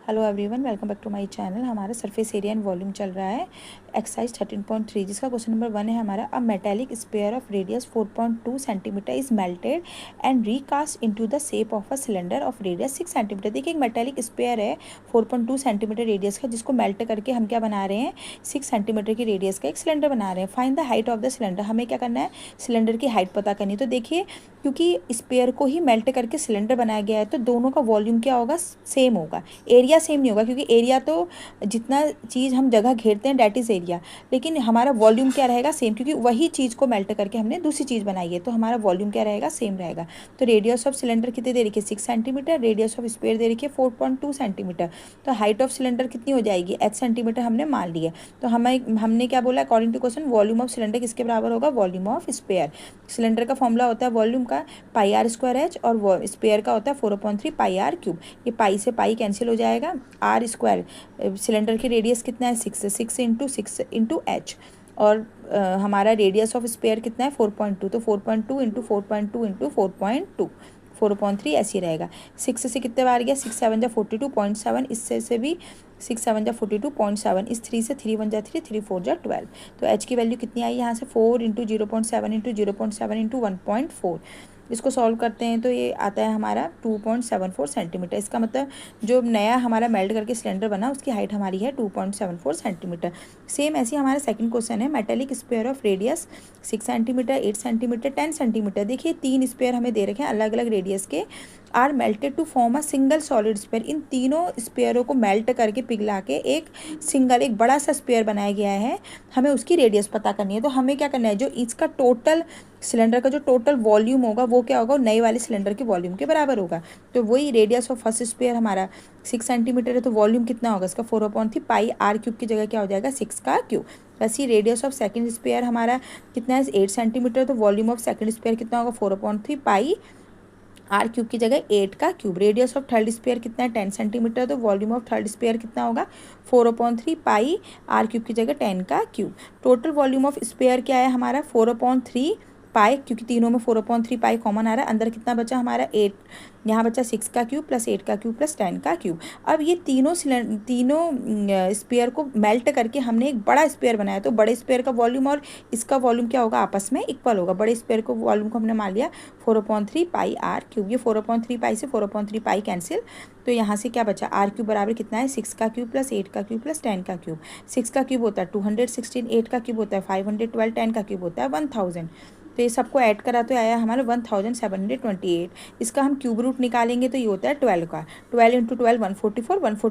Hello everyone, welcome back to my channel. हमारा surface area and volume चल रहा है एक्सरसाइज 13.3, जिसका क्वेश्चन नंबर 1 है हमारा। A metallic sphere of radius 4.2 centimetre is melted and recast into the shape of a cylinder of radius 6 centimetre. देखिए, एक metallic spare है 4.2 सेंटीमीटर रेडियस का, जिसको मेल्ट करके हम क्या बना रहे हैं, 6 सेंटीमीटर की रेडियस का एक सिलेंडर बना रहे हैं। Find the height of the cylinder. हमें क्या करना है, सिलेंडर की हाइट पता करनी है। तो देखिए, क्योंकि स्पेयर को ही मेल्ट करके सिलेंडर बनाया गया है, तो दोनों का वॉल्यूम क्या होगा, सेम होगा। एरिया सेम नहीं होगा, क्योंकि एरिया तो जितना चीज़ हम जगह घेरते हैं डैट इज़ एरिया, लेकिन हमारा वॉल्यूम क्या रहेगा, सेम, क्योंकि वही चीज़ को मेल्ट करके हमने दूसरी चीज़ बनाई है, तो हमारा वॉल्यूम क्या रहेगा, सेम रहेगा। तो रेडियस ऑफ सिलेंडर कितनी दे रखी है, 6 सेंटीमीटर। रेडियस ऑफ स्पेयर दे रखी है 4.2 सेंटीमीटर। तो हाइट ऑफ सिलेंडर कितनी हो जाएगी, h सेंटीमीटर हमने मान लिया। तो हमने क्या बोला, according to question, volume of cylinder किसके बराबर होगा, वॉल्यूम ऑफ स्पेयर। सिलेंडर का फॉर्मूला होता है वॉल्यूम का पाई आर स्क्वायर एच, और स्पेयर का होता है 4/3 पाई आर क्यूब। ये पाई से पाई कैंसिल हो जाएगा। आर स्क्वायर, सिलेंडर की रेडियस कितना है, 6 इंटू 6 और हमारा रेडियस ऑफ स्पेयर कितना है, 4.2। तो 4.2 इंटू 4.2 इंटू 4.2, 4/3 ऐसे ही रहेगा। 6 से कितने बार गया, 6 7 जा 42.7, इससे से भी 6 7 जा 42.7, इस 3 से 3 1 जा 3, 3 4 जा 12। तो एच की वैल्यू कितनी आई यहाँ से, 4 इंटू 0.7 इंटू 0.7 इंटू 1.4। इसको सॉल्व करते हैं तो ये आता है हमारा 2.74 सेंटीमीटर। इसका मतलब जो नया हमारा मेल्ट करके सिलेंडर बना, उसकी हाइट हमारी है 2.74 सेंटीमीटर। सेम ऐसे हमारा सेकंड क्वेश्चन है, metallic sphere of radius 6 centimetre, 8 centimetre, 10 centimetre. देखिए, 3 स्पेयर हमें दे रखे हैं अलग अलग रेडियस के, are melted to form a single solid sphere. इन तीनों स्पेयरों को मेल्ट करके पिघला के एक सिंगल, एक बड़ा सा स्पेयर बनाया गया है। हमें उसकी रेडियस पता करनी है। तो हमें क्या करना है, जो इसका टोटल सिलेंडर का जो टोटल वॉल्यूम होगा, वो क्या होगा, नए वाले सिलेंडर के वॉल्यूम के बराबर होगा। तो वही रेडियस ऑफ फर्स्ट स्पेयर हमारा 6 सेंटीमीटर है, तो वॉल्यूम कितना होगा इसका, 4/3 पाई आर क्यूब की जगह क्या हो जाएगा, 6 का क्यूब। वैसे रेडियस ऑफ सेकंड स्पेयर हमारा कितना है, 8 सेंटीमीटर, तो वॉल्यूम ऑफ सेकंड स्पेयर कितना होगा, 4/3 पाई आर क्यूब की जगह 8 का cube. Radius of third sphere कितना है, 10 सेंटीमीटर, तो वॉल्यूम ऑफ थर्ड स्पेयर कितना होगा, 4/3 पाई आर क्यूब की जगह 10 का cube. Total volume of sphere क्या है हमारा, 4/3 पाई, क्योंकि तीनों में 4/3 पाई कॉमन आ रहा है। अंदर कितना बचा हमारा, 8, यहाँ बचा 6 का क्यूब प्लस 8 का क्यूब प्लस 10 का क्यूब। अब ये तीनों स्पेयर को मेल्ट करके हमने एक बड़ा स्पेयर बनाया, तो बड़े स्पेयर का वॉल्यूम और इसका वॉल्यूम क्या होगा, आपस में इक्वल होगा। बड़े स्पेयर को वॉल्यूम को हमने मान लिया 4/3 पाई आर क्यूब। ये 4/3 पाई से 4/3 पाई कैंसिल, तो यहाँ से क्या बचा, आर क्यूब बराबर कितना है, 6 का क्यूब प्लस 8 का क्यूब प्लस 10 का क्यूब। 6 का क्यूब होता है 216, 8 का क्यूब होता है 512, 10 का क्यूब होता है 1000। तो ये सबको ऐड करा तो आया हमारा 1728। इसका हम क्यूब रूट निकालेंगे तो ये होता है 12 का। 12 इंटू 12 144, 144